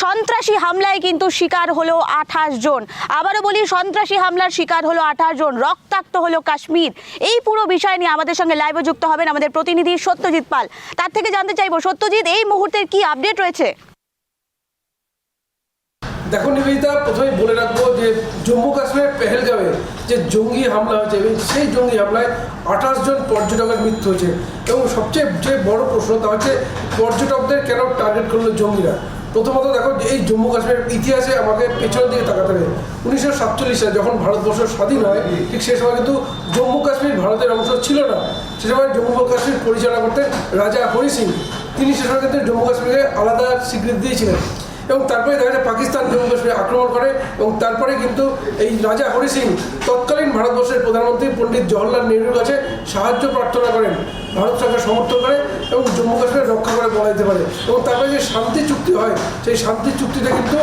সন্ত্রাসী হামলায় কিন্তু শিকার হলো 28 জন। আবারও বলি, সন্ত্রাসী হামলার শিকার হলো 28 জন। রক্তাক্ত হলো কাশ্মীর। এই পুরো বিষয় নিয়ে আমাদের সঙ্গে লাইভে যুক্ত হবেন আমাদের প্রতিনিধি সত্যজিৎ পাল। তার থেকে জানতে চাইবো, সত্যজিৎ, এই মুহূর্তের কি আপডেট রয়েছে? দেখো নিবেদিতা, প্রথমেই বলে রাখবো যে জম্মু কাশ্মীরের পেহেলগাঁওয়ে যে জঙ্গি হামলা হয়েছে এবং সেই জঙ্গি হামলায় 28 জন পর্যটকের মৃত্যু হয়েছে। এবং সবচেয়ে যে বড় প্রশ্ন তা হচ্ছে পর্যটকদের কেন টার্গেট করলো জঙ্গিরা। প্রথমত দেখো, এই জম্মু কাশ্মীরের ইতিহাসে আমাকে পেছনের দিকে তাকাতে হবে। 1947 সালে যখন ভারতবর্ষ স্বাধীন হয়, ঠিক সেই সময় কিন্তু জম্মু কাশ্মীর ভারতের অংশ ছিল না। সে সময় জম্মু কাশ্মীর পরিচালনা করতেন রাজা হরি সিং। তিনি সে সময় কিন্তু জম্মু কাশ্মীরকে আলাদা স্বীকৃতি দিয়েছিলেন। এবং তারপরে দেখা যায় পাকিস্তান জম্মু কাশ্মীরে আক্রমণ করে এবং তারপরে কিন্তু এই রাজা হরি সিং তৎকালীন ভারতবর্ষের প্রধানমন্ত্রী পণ্ডিত জওহরলাল নেহরুর কাছে সাহায্য প্রার্থনা করেন, ভারত সরকার সমর্থন করে এবং জম্মু কাশ্মীর রক্ষা করে বলা যেতে পারে। এবং তারপরে যে শান্তি চুক্তি হয়, সেই শান্তি চুক্তিতে কিন্তু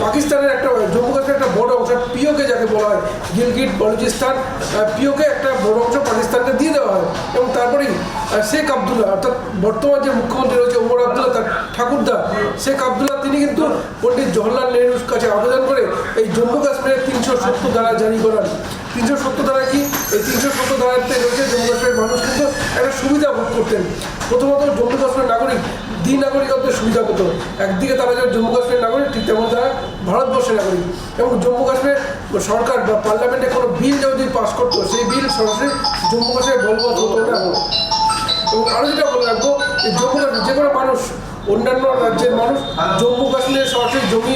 পাকিস্তানের একটা জম্মু কাশ্মীরের একটা বড় অংশ পিওকে যাকে বলা হয়, গিলগিট বলুচিস্তান, পিওকে একটা বড় অংশ পাকিস্তানকে দিয়ে দেওয়া হয়। এবং তারপরেই শেখ আবদুল্লাহ, অর্থাৎ বর্তমান যে মুখ্যমন্ত্রী রয়েছে ওমর আবদুল্লাহ, তার ঠাকুরদা শেখ আবদুল্লাহ, তিনি কিন্তু পণ্ডিত জওহরলাল নেহরুর কাছে আবেদন করে এই জম্মু কাশ্মীরের 370 ধারা জারি করান। 370 ধারা কি? এই 370 ধারাতে রয়েছে জম্মু কাশ্মীরের মানুষ কিন্তু একটা সুবিধা ভোগ করতেন। প্রথমত জম্মু কাশ্মীরের নাগরিক দ্বি-নাগরিকত্বের সুবিধা পেত। একদিকে তারা যে জম্মু কাশ্মীরের নাগরিক, ঠিক তেমন তারা ভারতবর্ষের নাগরিক। এবং জম্মু কাশ্মীর সরকার বা পার্লামেন্টে কোনো বিল যদি পাস করতো, সেই বিল সরাসরি জম্মু কাশ্মীরে বলবৎ হতো না। এবং আরও যেটা বলে রাখবো, যে জম্মু কাশ্মীর যে কোনো মানুষ, অন্যান্য রাজ্যের মানুষ জম্মু কাশ্মীরে সরাসরি জমি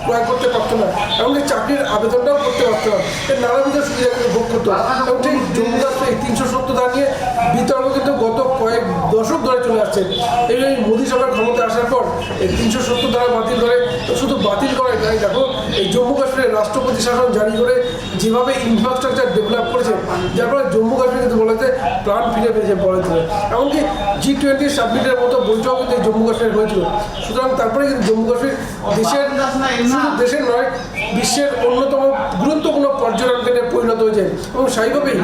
ক্রয় করতে পারতো না, এমনকি চাকরির আবেদনটাও করতে পারতো না। এর নানাবিধ সুবিধাগুলো ভোগ করতো। এবং সেই জম্মু কাশ্মীর 370 ধারা নিয়ে বিতর্ক কিন্তু গত কয়েক দশক ধরে চলে আসছে। এই মোদী সরকার ক্ষমতায় আসার পর এই 370 ধারা বাতিল করে, শুধু বাতিল করাই তাই দেখো, এই জম্মু কাশ্মীরের রাষ্ট্রপতি শাসন জারি করে যেভাবে ইনফ্রাস্ট্রাকচার ডেভেলপ করেছে, যার ফলে জম্মু কাশ্মীর কিন্তু বলা যায় প্রাণ ফিরে পেয়েছে বলা যায়। এমনকি G20 সাবমিটের মতো বৈঠক কিন্তু জম্মু কাশ্মীর হয়েছিল। সুতরাং তারপরে কিন্তু জম্মু কাশ্মীর শুধু দেশের নয়, বিশ্বের অন্যতম গুরুত্বপূর্ণ পর্যটন কেন্দ্রে পরিণত হয়েছে। এবং স্বাভাবিকভাবেই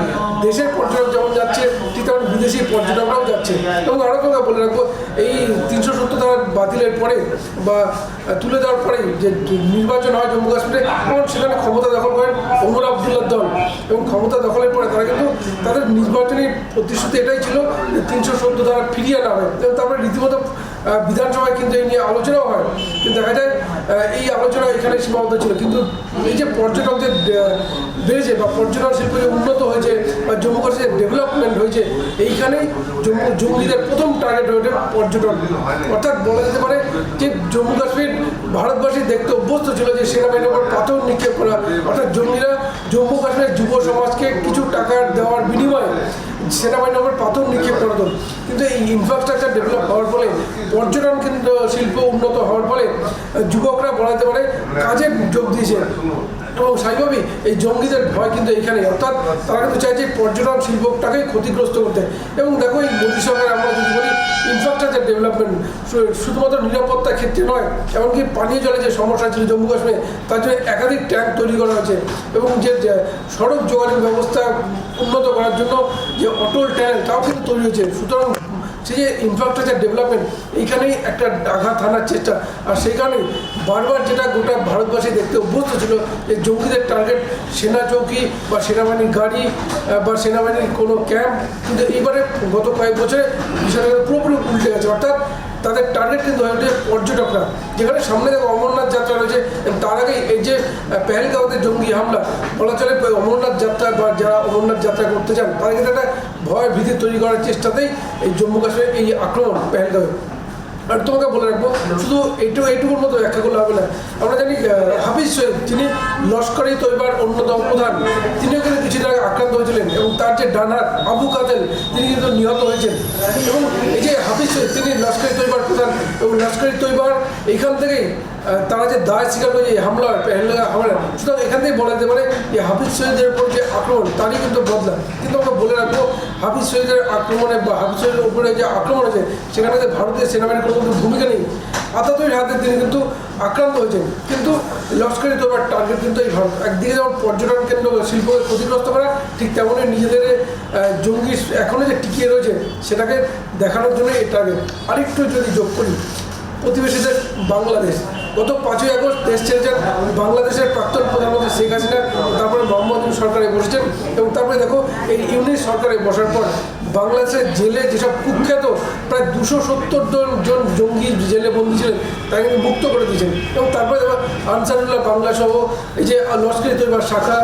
দেশের পর্যটক যেমন যাচ্ছে, ঠিক তেমন বিদেশি পর্যটকরাও যাচ্ছে। এবং আরও কথা বলে রাখবো, এই 370 ধারা বাতিলের পরে বা তুলে দেওয়ার পরেই যে নির্বাচন হয় জম্মু কাশ্মীরে, এবং সেখানে ক্ষমতা দখল করেন ওমর আবদুল্লার দল। এবং ক্ষমতা দখলের পরে তারা কিন্তু তাদের নির্বাচনী প্রতিশ্রুতি এটাই ছিল যে 370 ধারা ফিরিয়ে আনা হয়। এবং তারপরে রীতিমতো বিধানসভায় কিন্তু এই নিয়ে আলোচনাও হয়। কিন্তু দেখা যায় এই আলোচনা এখানে সীমাবদ্ধ ছিল। কিন্তু এই যে পর্যটকদের বেড়েছে বা পর্যটন শিল্প যে উন্নত হয়েছে বা জম্মু কাশ্মীরের ডেভেলপমেন্ট হয়েছে, এইখানেই জঙ্গিদের প্রথম টার্গেট হয়েছে পর্যটন। অর্থাৎ বলা যেতে পারে যে জম্মু কাশ্মীর ভারতবাসী দেখতে অভ্যস্ত ছিল যে সেনাবাহিনীর উপর পাথর নিক্ষেপ করা, অর্থাৎ জঙ্গিরা জম্মু কাশ্মীরের যুব সমাজকে কিছু টাকা দেওয়ার বিনিময়ে সেনাবাহিনীর উপর পাথর নিক্ষেপ করতো। কিন্তু এই ইনফ্রাস্ট্রাকচার ডেভেলপ হওয়ার ফলে, পর্যটন কিন্তু শিল্প উন্নত হওয়ার ফলে যুবকরা বলা যেতে পারে কাজে যোগ দিয়েছে। এবং স্বাভাবিকভাবেই এই জঙ্গিদের ভয় কিন্তু এইখানে, অর্থাৎ তারা কিন্তু চাইছে পর্যটন শিল্পটাকে ক্ষতিগ্রস্ত করতে। এবং দেখো, এই মোদী সরকার আমরা যদি বলি ইনফ্রাস্ট্রাকচার ডেভেলপমেন্ট শুধুমাত্র নিরাপত্তার ক্ষেত্রে নয়, এমনকি পানীয় জলের যে সমস্যা ছিল জম্মু কাশ্মীরে, তার জন্য একাধিক ট্যাঙ্ক তৈরি করা হয়েছে। এবং যে সড়ক যোগাযোগ ব্যবস্থা উন্নত করার জন্য যে অটল ট্যাঙ্ক, তাও কিন্তু তৈরি হয়েছে। সুতরাং সেই যে ইনফ্রাস্ট্রাকচার ডেভেলপমেন্ট, এইখানেই একটা আঘাত হানার চেষ্টা। আর সেই কারণেই বারবার যেটা গোটা ভারতবাসী দেখতে অভ্যস্ত ছিল, যে জঙ্গিদের টার্গেট সেনা চৌকি বা সেনাবাহিনীর গাড়ি বা সেনাবাহিনীর কোনো ক্যাম্প। কিন্তু এইবারে গত কয়েক বছরে বিষয়টা পুরোপুরি উল্টে গেছে। অর্থাৎ তাদের টার্গেট কিন্তু হয়ে ওঠে পর্যটকরা। যেখানে সামনে দেখো অমরনাথ যাত্রা রয়েছে, তার আগে এই যে পেহেলগাঁওতে জঙ্গি হামলা, বলা চলে অমরনাথ যাত্রা বা যারা অমরনাথ যাত্রা করতে চান তারা কিন্তু একটা ভয় ভীতি তৈরি করার চেষ্টাতেই এই জম্মু কাশ্মীরের এই আক্রমণ পেহেলগাঁওয়ে। আর তোমাকে বলে রাখবো, শুধু এইটুকুর মতো ব্যাখ্যা করলে হবে না। আমরা জানি হাফিজ সৈয়দ, যিনি লস্কর-ই তৈবার অন্যতম প্রধান, তিনিও কিন্তু কিছুদিন আগে আক্রান্ত হয়েছিলেন। এবং তার যে ডানার আবু কাতেল, তিনি কিন্তু নিহত হয়েছেন। এবং এই যে হাফিজ সৈয়দ, তিনি লস্কর-ই তৈবার প্রধান। এবং লস্কর-ই তৈবার এইখান থেকেই তারা যে দায় স্বীকার করে এই হামলা হামলা, সুতরাং এখান থেকেই বলা যেতে পারে যে হাফিজ সৈয়দের উপর যে আক্রমণ, তারই কিন্তু বদলা। কিন্তু আমরা বলে রাখবো, হাফিজ সৈয়দের আক্রমণে বা হাফিজ সৈয়দের উপরে যে আক্রমণ হয়েছে, সেখানে ভারতীয় সেনাবাহিনীর কোনো কিন্তু ভূমিকা নেই। আতাতুরির হাতে তিনি কিন্তু আক্রান্ত হয়েছেন। কিন্তু লস্কর-ই তৈবার টার্গেট কিন্তু এই ভারত। একদিকে যেমন পর্যটন কেন্দ্র শিল্পকে ক্ষতিগ্রস্ত করা, ঠিক তেমনই নিজেদের জঙ্গি এখনও যে টিকিয়ে রয়েছে সেটাকে দেখানোর জন্য এই টার্গেট। আরেকটু যদি যোগ করি, প্রতিবেশী দেশ বাংলাদেশ। গত 5ই আগস্ট দেশ ছেড়েছেন বাংলাদেশের প্রাক্তন প্রধানমন্ত্রী শেখ হাসিনা, তারপরে মোহাম্মদ ইউনূস সরকারে বসেছেন এবং তারপরে দেখো এই ইউনিট সরকারে বসার পর বাংলাদেশের জেলে যেসব কুখ্যাত প্রায় 270 জন জঙ্গি জেলে বন্দী ছিলেন তাকে কিন্তু মুক্ত করে দিয়েছেন এবং তারপরে দেখো আনসারুল্লাহ বাংলা সহ এই যে লস্কর-ই তৈয়বা শাখা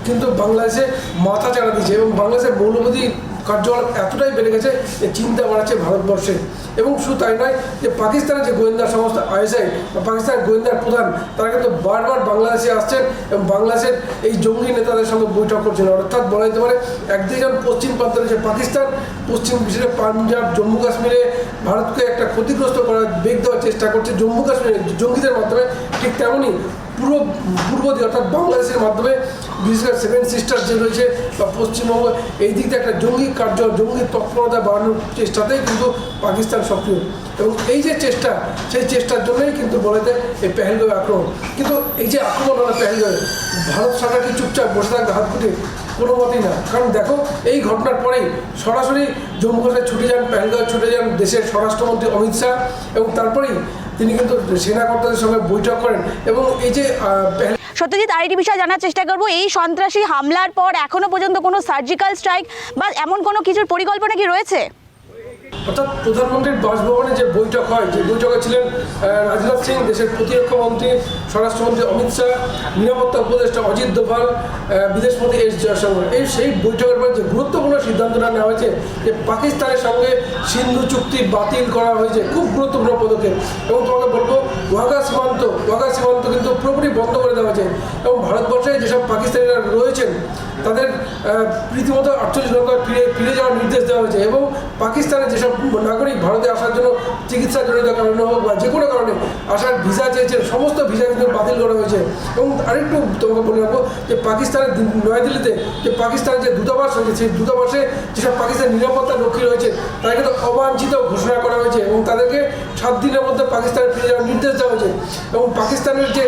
কিন্তু বাংলাদেশে মাথা চাড়া দিয়েছে এবং বাংলাদেশের মৌলবাদী কার্যকলাপ এতটাই বেড়ে গেছে যে চিন্তা বাড়াচ্ছে ভারতবর্ষে। এবং শুধু তাই নয়, যে পাকিস্তানের যে গোয়েন্দা সংস্থা ISI বা পাকিস্তানের গোয়েন্দার প্রধান তারা কিন্তু বারবার বাংলাদেশে আসছেন এবং বাংলাদেশের এই জঙ্গি নেতাদের সঙ্গে বৈঠক করছেন। অর্থাৎ বলা যেতে পারে একদিকে যেমন পশ্চিম প্রান্তে যে পাকিস্তান, পশ্চিম বিশেষ পাঞ্জাব, জম্মু কাশ্মীরে ভারতকে একটা ক্ষতিগ্রস্ত করার বেগ দেওয়ার চেষ্টা করছে জম্মু কাশ্মীরে জঙ্গিদের মাধ্যমে, ঠিক তেমনই পূর্ব দিকে অর্থাৎ বাংলাদেশের মাধ্যমে বিশেষ করে 7 সিস্টার্স যে রয়েছে বা পশ্চিমবঙ্গ এই দিক থেকে একটা জঙ্গি জঙ্গি তৎপরতা বাড়ানোর চেষ্টাতেই কিন্তু পাকিস্তান সক্রিয় এবং এই যে চেষ্টা সেই চেষ্টার জন্যই কিন্তু বলা যায় এই পেহেলগাঁও আক্রমণ। কিন্তু এই যে আক্রমণ হলো পেহেলগাঁওয়ে, ভারত সরকার কি চুপচাপ বসে থাকবে হাত গুটে? কোনো মতেই না। কারণ দেখো এই ঘটনার পরেই সরাসরি জম্মু কাশ্মীরে ছুটে যান, পেহেলগাঁও ছুটে যান দেশের স্বরাষ্ট্রমন্ত্রী অমিত শাহ এবং তারপরেই তিনি কিন্তু সেনা কর্তাদের সঙ্গে বৈঠক করেন এবং এই যে সত্যজিৎ, আরেকটি বিষয় জানার চেষ্টা করব, এই সন্ত্রাসী হামলার পর এখনো পর্যন্ত কোনো সার্জিক্যাল স্ট্রাইক বা এমন কোনো কিছুর পরিকল্পনা কি রয়েছে? অর্থাৎ প্রধানমন্ত্রীর বাসভবনে যে বৈঠক হয়, যে বৈঠকে ছিলেন রাজনাথ সিং, দেশের প্রতিরক্ষা মন্ত্রী, স্বরাষ্ট্রমন্ত্রী অমিত শাহ, নিরাপত্তা উপদেষ্টা অজিত দোভাল, বিদেশমন্ত্রী এস জয়শঙ্কর, সেই বৈঠকের পর যে গুরুত্বপূর্ণ সিদ্ধান্তটা নেওয়া হয়েছে যে পাকিস্তানের সঙ্গে সিন্ধু চুক্তি বাতিল করা হয়েছে, খুব গুরুত্বপূর্ণ পদক্ষেপ। এবং তোমাকে বলবো ওয়াঘা সীমান্ত কিন্তু পুরোপুরি বন্ধ করে দেওয়া হয়েছে এবং ভারতবর্ষে যেসব পাকিস্তানিরা রয়েছেন তাদের রীতিমতো 48 ঘন্টা ফিরে যাওয়ার নির্দেশ দেওয়া হয়েছে এবং পাকিস্তানের যেসব নাগরিক ভারতে আসার জন্য চিকিৎসাজনিত কারণে হোক বা যে কোনো কারণে আসার ভিসা চেয়েছেন সমস্ত ভিসা কিন্তু বাতিল করা হয়েছে। এবং আরেকটু তোমাকে বলে রাখবো যে পাকিস্তানের নয়াদিল্লিতে যে পাকিস্তানের যে দূতাবাস রয়েছে সেই দূতাবাসে যেসব পাকিস্তানের নিরাপত্তা রক্ষী রয়েছে তারা কিন্তু অবাঞ্ছিত ঘোষণা করা হয়েছে এবং তাদেরকে 7 দিনের মধ্যে পাকিস্তানে ফিরে যাওয়ার নির্দেশ দেওয়া হয়েছে। এবং পাকিস্তানের যে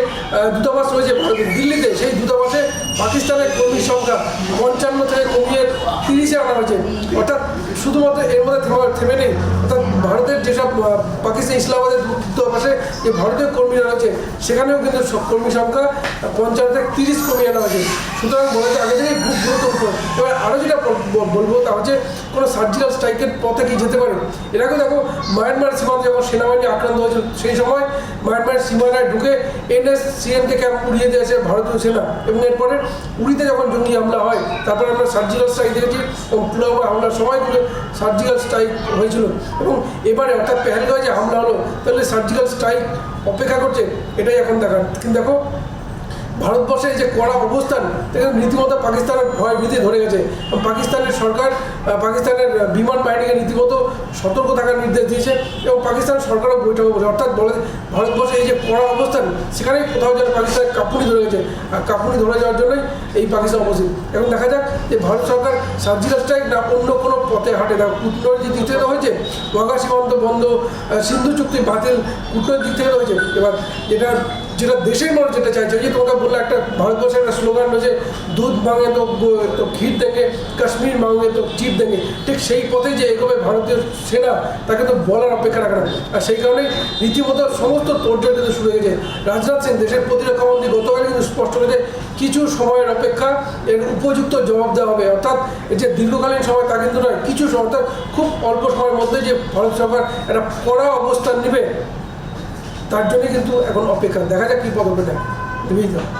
দূতাবাস রয়েছে দিল্লিতে, সেই দূতাবাসে পাকিস্তানের কর্মীর সংখ্যা 55 থেকে কমিয়ে 30-এ আনা হয়েছে। অর্থাৎ শুধুমাত্র এর মধ্যে থেমে নেই, অর্থাৎ ভারতের যেসব পাকিস্তান ইসলামাবাদের দূতাবাসে যে ভারতীয় কর্মীরা রয়েছে সেখানেও কিন্তু কর্মী সংখ্যা 55 থেকে 30 কমিয়ে আনা হয়েছে। সুতরাং বলা যায় আগে থেকেই খুব গুরুত্বপূর্ণ। এবার আরও যেটা বলবো তা হচ্ছে কোনো সার্জিক্যাল স্ট্রাইকের পথে কি যেতে পারে। এর আগে দেখো মায়ানমার সীমান্তে যখন সেনাবাহিনী আক্রান্ত হয়েছিল সেই সময় মায়ানমার সীমানায় ঢুকে NSCN-কে ক্যাম্প উড়িয়ে দিয়েছে ভারতীয় সেনা এবং এরপরে উড়িতে যখন জঙ্গি হামলা হয় তারপরে আমরা সার্জিক্যাল স্ট্রাইক দেখেছি এবং পুলওয়ামা হামলার সময় কিন্তু সার্জিক্যাল স্ট্রাইক হয়েছিল এবং এবারে অর্থাৎ পেহেলগাঁওয়ে যে হামলা হলো তাহলে সার্জিক্যাল স্ট্রাইক অপেক্ষা করছে, এটাই এখন দেখার। কিন্তু দেখো ভারতবর্ষের যে কড়া অবস্থান সেখানে রীতিমতো পাকিস্তানের ভয় ভীতি ধরে গেছে। পাকিস্তানের সরকার পাকিস্তানের বিমান বাহিনীকে রীতিমতো সতর্ক থাকার নির্দেশ দিয়েছে এবং পাকিস্তান সরকারও বৈঠকে বসে। অর্থাৎ বলে ভারতবর্ষের এই যে কড়া অবস্থান সেখানেই কোথাও যেন পাকিস্তানের কাঁপুনি ধরে গেছে আর কাঁপুনি ধরে যাওয়ার জন্যই এই পাকিস্তান উপস্থিত। এখন দেখা যাক যে ভারত সরকার সার্জিক্যাল স্ট্রাইক না অন্য কোনো পথে হাঁটে। না কূটনৈতিক দিক থেকে হয়েছে ওয়াঘা সীমান্ত বন্ধ, সিন্ধু চুক্তি বাতিল, কূটনৈতিক দিক থেকে হয়েছে। এবার যেটা দেশের মানুষ যেটা চাইছে, যে তোমাকে বললে একটা ভারতবর্ষের একটা স্লোগান রয়েছে দুধ মাঙে তো ক্ষীর দেঙ্গে, কাশ্মীর মাঙে তো চিট দেঙ্গে, ঠিক সেই পথে যে এগোবে ভারতীয় সেনা তাকে তো বলার অপেক্ষা রাখে না। আর সেই কারণে রীতিমতো সমস্ত তোড়জোড় কিন্তু শুরু হয়ে গেছে। রাজনাথ সিং দেশের প্রতিরক্ষা মন্ত্রী গতকাল কিন্তু স্পষ্ট করেছে কিছু সময়ের অপেক্ষা, এর উপযুক্ত জবাব দেওয়া হবে। অর্থাৎ যে দীর্ঘকালীন সময় তা কিন্তু নয়, কিছু সময় অর্থাৎ খুব অল্প সময়ের মধ্যে যে ভারত সরকার একটা কড়া অবস্থান নেবে তার জন্যই কিন্তু এখন অপেক্ষা। দেখা যাক কী পদক্ষেপ নেয়।